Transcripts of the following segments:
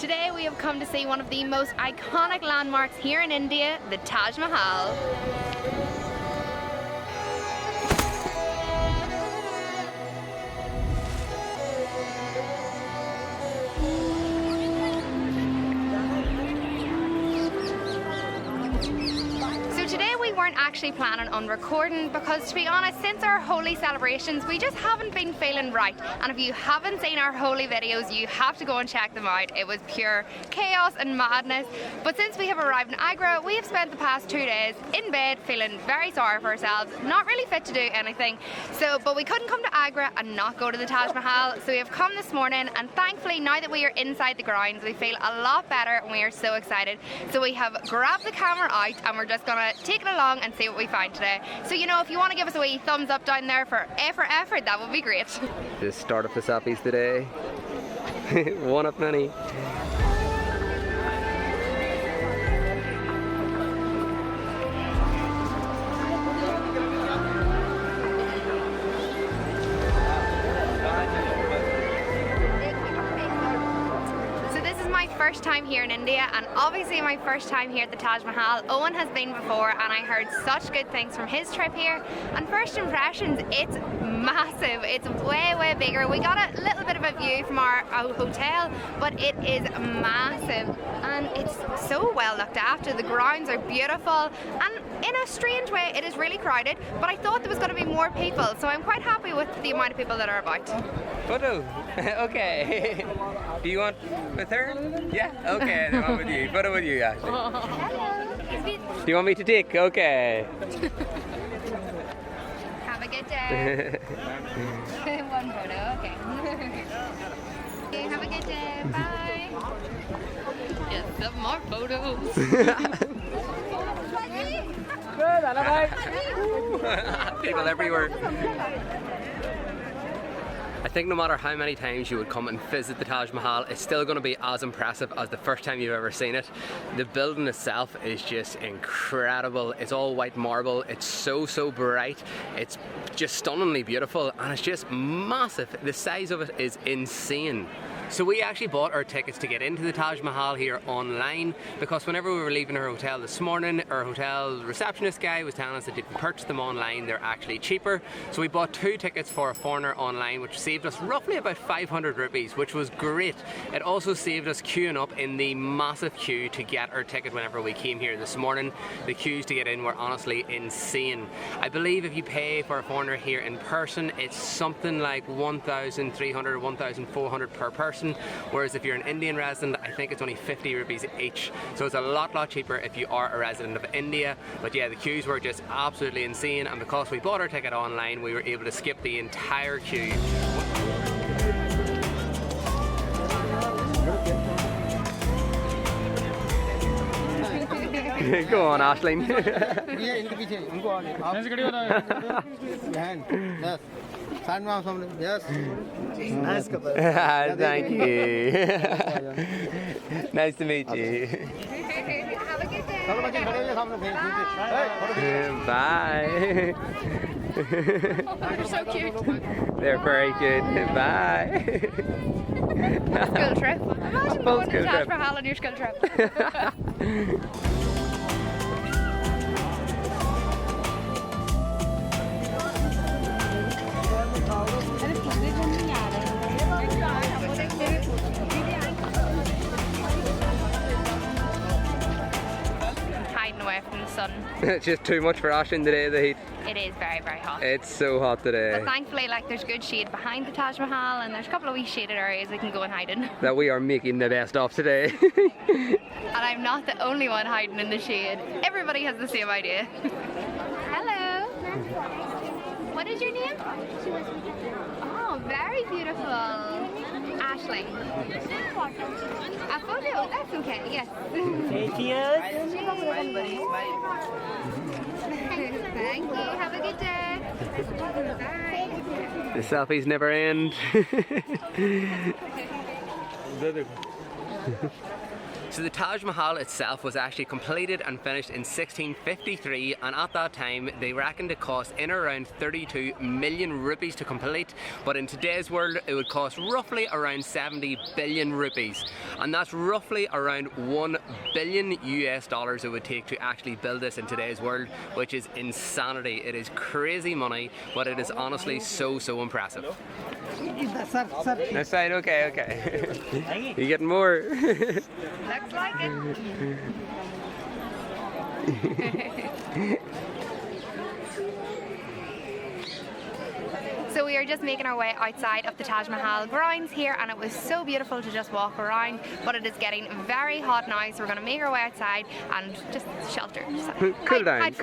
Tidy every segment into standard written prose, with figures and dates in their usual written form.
Today we have come to see one of the most iconic landmarks here in India, the Taj Mahal. We weren't actually planning on recording because, to be honest, since our holy celebrations we just haven't been feeling right, and if you haven't seen our holy videos you have to go and check them out. It was pure chaos and madness, but since we have arrived in Agra we have spent the past 2 days in bed feeling very sorry for ourselves, not really fit to do anything, but we couldn't come to Agra and not go to the Taj Mahal, so we have come this morning, and thankfully now that we are inside the grounds we feel a lot better and we are so excited. So we have grabbed the camera out and we're just gonna take it along and see what we find today. So you know, if you want to give us a wee thumbs up down there for effort, that would be great. The start of the selfies today. One of many. First time here in India, and obviously my first time here at the Taj Mahal. Eoin has been before and I heard such good things from his trip here, and first impressions, it's massive. It's way bigger. We got a little bit of a view from our hotel, but it is massive and it's so well looked after. The grounds are beautiful, and in a strange way it is really crowded, but I thought there was going to be more people, so I'm quite happy with the amount of people that are about. Photo. Okay. Do you want with her? Yeah? Okay, then I'm with you. Photo with you, Ashley. Hello. Do you want me to take? Okay. Have a good day. One photo, okay. Okay, have a good day. Bye. Get some more photos. People everywhere. I think no matter how many times you would come and visit the Taj Mahal, it's still going to be as impressive as the first time you've ever seen it. The building itself is just incredible. It's all white marble. It's so bright. It's just stunningly beautiful, and it's just massive. The size of it is insane. So we actually bought our tickets to get into the Taj Mahal here online, because whenever we were leaving our hotel this morning, our hotel receptionist guy was telling us that if you purchase them online they're actually cheaper. So we bought 2 tickets for a foreigner online, which saved us roughly about 500 rupees, which was great. It also saved us queuing up in the massive queue to get our ticket whenever we came here this morning. The queues to get in were honestly insane. I believe if you pay for a foreigner here in person it's something like 1,300 or 1,400 per person. Whereas if you're an Indian resident, I think it's only 50 rupees each. So it's a lot cheaper if you are a resident of India. But yeah, the queues were just absolutely insane, and because we bought our ticket online, we were able to skip the entire queue. Go on, Aisling. Yes. Nice couple. Thank you. Nice to meet you. Have a good day. Bye. They're so cute. They're very good. Bye. School trip. Imagine going to the Taj Mahal on your school trip. Hiding away from the sun. It's just too much for Aisling today, the heat. It is very hot. It's so hot today. But thankfully, there's good shade behind the Taj Mahal, and there's a couple of wee shaded areas we can go and hide in. That we are making the best of today. And I'm not the only one hiding in the shade. Everybody has the same idea. Hello. What is your name? Oh, very beautiful. Aisling. A photo? That's okay, yes. Thank you. Have a good day. Bye. The selfies never end. So the Taj Mahal itself was actually completed and finished in 1653, and at that time they reckoned it cost in around 32 million rupees to complete, but in today's world it would cost roughly around 70 billion rupees, and that's roughly around $1 billion US it would take to actually build this in today's world, which is insanity. It is crazy money, but it is honestly so impressive. That side, okay. You getting more? Looks like it. So we are just making our way outside of the Taj Mahal grounds here, and it was so beautiful to just walk around, but it is getting very hot now, so we're going to make our way outside and just shelter. Cool down.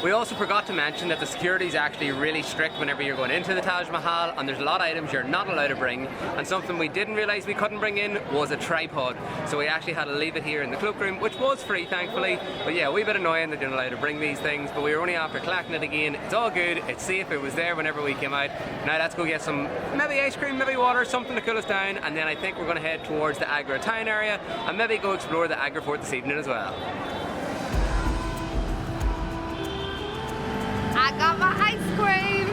We also forgot to mention that the security is actually really strict whenever you're going into the Taj Mahal, and there's a lot of items you're not allowed to bring, and something we didn't realise we couldn't bring in was a tripod, so we actually had to leave it here in the cloakroom, which was free thankfully, but yeah, a wee bit annoying that you're not allowed to bring these things, but we were only after collecting it again. It's all good, it's safe, it was there whenever we came out. Now let's go get some maybe ice cream, maybe water, something to cool us down, and then I think we're going to head towards the Agra town area and maybe go explore the Agra Fort this evening as well. I got my ice cream.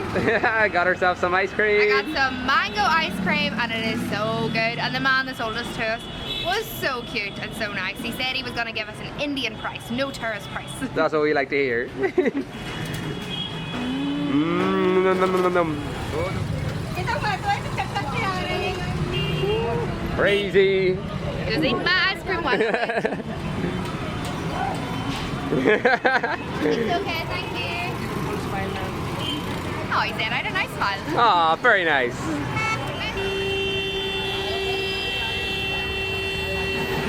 I got herself some ice cream. I got some mango ice cream, and it is so good. And the man that sold us to us was so cute and so nice. He said he was going to give us an Indian price, no tourist price. That's what we like to hear. Crazy. Just eat my ice cream once. It's okay, thank you. Oh, he said I had a nice smile. Ah, very nice.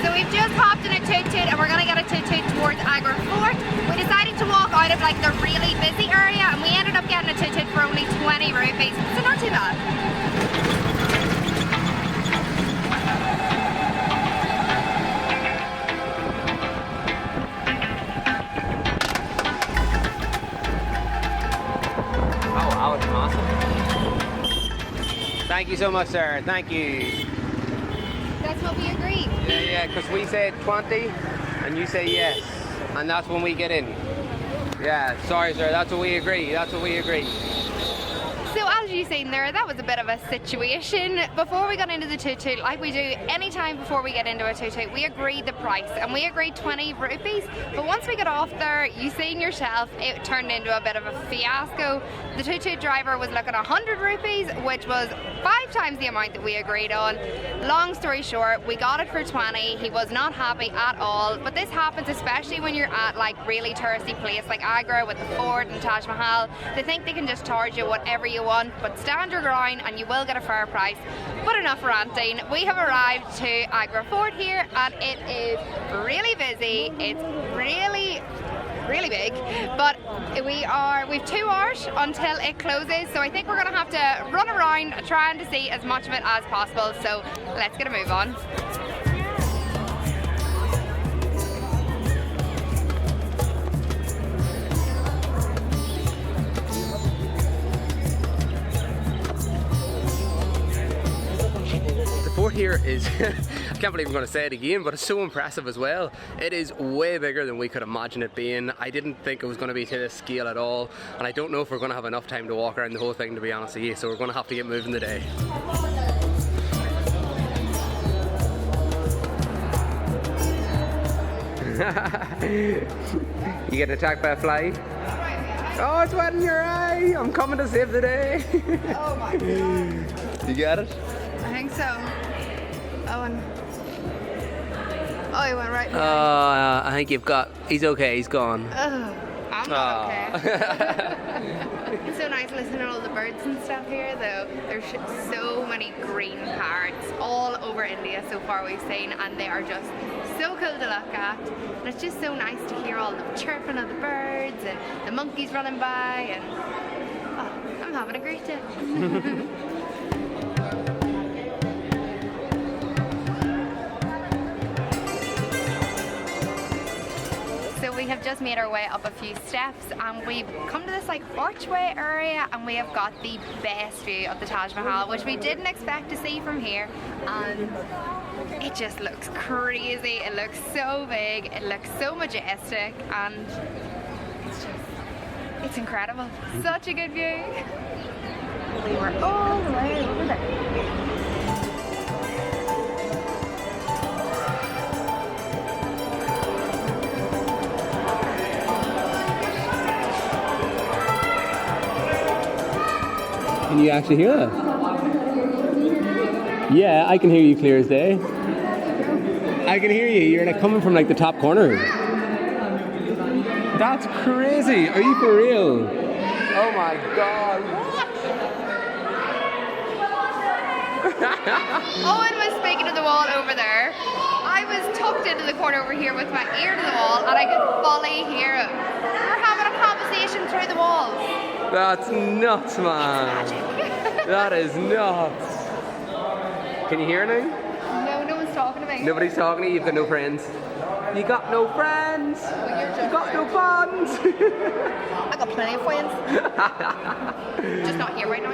So we've just hopped in a toot-toot and we're going to get a toot-toot towards Agra Fort. We decided to walk out of like the really busy area, and we ended up getting a toot-toot for only 20 rupees, so not too bad. Thank you so much, sir. Thank you. That's what we agreed. Yeah, because we said 20 and you say yes. And that's when we get in. Yeah, sorry, sir. That's what we agree. That's what we agree. So as you seen there, that was a bit of a situation. Before we got into the toot-toot, like we do any time before we get into a toot-toot, we agreed the price, and we agreed 20 rupees. But once we got off there, you seen yourself, it turned into a bit of a fiasco. The toot-toot driver was looking at 100 rupees, which was 5 times the amount that we agreed on. Long story short, we got it for 20. He was not happy at all. But this happens especially when you're at like really touristy place like Agra with the fort and Taj Mahal. They think they can just charge you whatever you want, but stand your ground and you will get a fair price. But enough ranting. We have arrived to Agra Fort here, and it is really busy. It's really big, but we've 2 hours until it closes, so I think we're gonna have to run around trying to see as much of it as possible, so let's get a move on. Fort here is, I can't believe I'm going to say it again, but it's so impressive as well. It is way bigger than we could imagine it being. I didn't think it was going to be to this scale at all, and I don't know if we're going to have enough time to walk around the whole thing, to be honest with you, so we're going to have to get moving today. You getting attacked by a fly? Oh, it's wet in your eye! I'm coming to save the day! Oh my god. You got it? I think so. Owen. Oh, he went right behind. I think you've got... He's okay, he's gone. I'm not okay. It's so nice listening to all the birds and stuff here, though. There's so many green parrots all over India so far we've seen, and they are just so cool to look at. And it's just so nice to hear all the chirping of the birds and the monkeys running by, and oh, I'm having a great day. So we have just made our way up a few steps, and we've come to this like archway area, and we have got the best view of the Taj Mahal, which we didn't expect to see from here. And It just looks crazy. It looks so big. It looks so majestic, and it's incredible. Such a good view. We were all the way over there. Can you actually hear that? Yeah, I can hear you clear as day. I can hear you. You're like coming from like the top corner. That's crazy. Are you for real? Oh my god. Eoin was speaking to the wall over there. I was tucked into the corner over here with my ear to the wall, and I could fully hear him. We're having a conversation through the walls. That's nuts, man. That is nuts. Can you hear anything? No, no one's talking to me. Nobody's talking to you. You've got no friends. You got no friends. You got no bonds. I got plenty of friends. Just not here right now.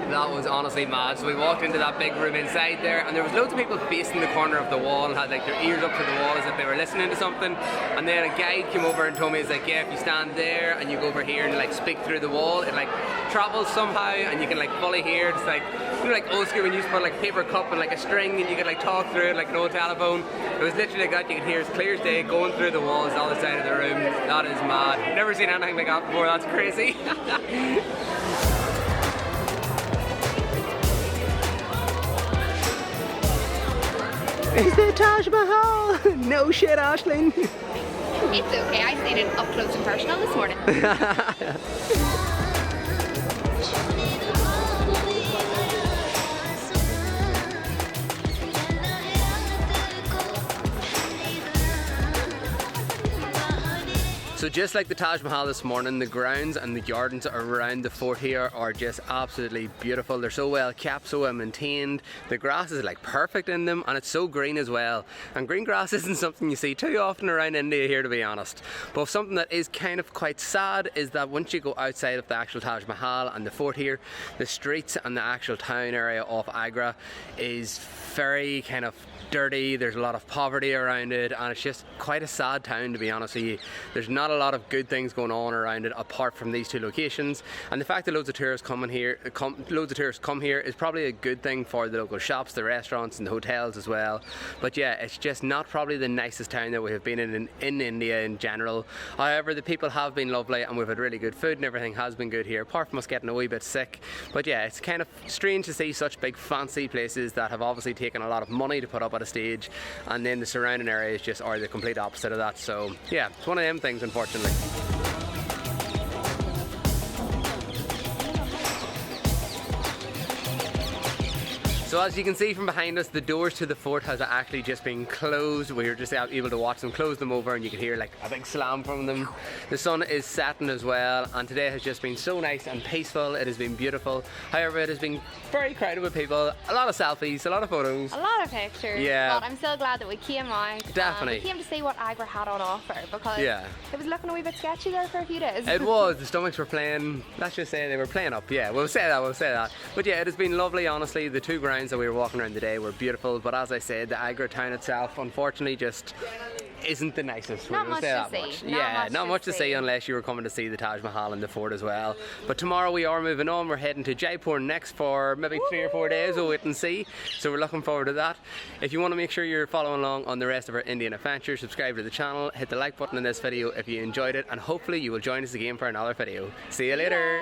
That was honestly mad. So we walked into that big room inside there, and there was loads of people facing the corner of the wall and had like their ears up to the wall as if they were listening to something. And then a guide came over and told me, he's like, yeah, if you stand there and you go over here and like speak through the wall, it like travels somehow, and you can like fully hear. It's like, you know, like old school when you used to put like a paper cup and like a string, and you could like talk through it like an old telephone. It was literally like that. You could hear as clear as day going through the walls the other side of the room. That is mad. Never seen anything like that before. That's crazy. Is the Taj Mahal? No shit, Aisling. It's okay, I seen it up close and personal this morning. So just like the Taj Mahal this morning, the grounds and the gardens around the fort here are just absolutely beautiful. They're so well kept, so well maintained. The grass is like perfect in them, and it's so green as well. And green grass isn't something you see too often around India here, to be honest. But something that is kind of quite sad is that once you go outside of the actual Taj Mahal and the fort here, the streets and the actual town area of Agra is very kind of dirty. There's a lot of poverty around it, and it's just quite a sad town, to be honest with you. There's not a lot of good things going on around it apart from these two locations, and the fact that loads of tourists come here is probably a good thing for the local shops, the restaurants and the hotels as well. But yeah, it's just not probably the nicest town that we have been in India in general. However, the people have been lovely, and we've had really good food and everything has been good here, apart from us getting a wee bit sick. But yeah, it's kind of strange to see such big fancy places that have obviously taken a lot of money to put up at a stage, and then the surrounding areas just are the complete opposite of that. So yeah, it's one of them things, unfortunately. So as you can see from behind us, the doors to the fort has actually just been closed. We were just able to watch them close them over, and you could hear like a big slam from them. The sun is setting as well, and today has just been so nice and peaceful. It has been beautiful. However, it has been very crowded with people. A lot of selfies, a lot of photos. A lot of pictures. Yeah. But I'm still glad that we came out. Definitely. We came to see what Agra had on offer, because it was looking a wee bit sketchy there for a few days. It was. The stomachs were playing, let's just say they were playing up. Yeah, we'll say that. But yeah, it has been lovely, honestly. The two grounds that we were walking around today were beautiful, but as I said, the Agra town itself unfortunately just isn't the nicest. Not much to see. Not much to see unless you were coming to see the Taj Mahal and the fort as well. But tomorrow we are moving on. We're heading to Jaipur next for maybe 3 or 4 days. We'll wait and see. So we're looking forward to that. If you want to make sure you're following along on the rest of our Indian adventures, subscribe to the channel, hit the like button in this video if you enjoyed it, and hopefully you will join us again for another video. See you later.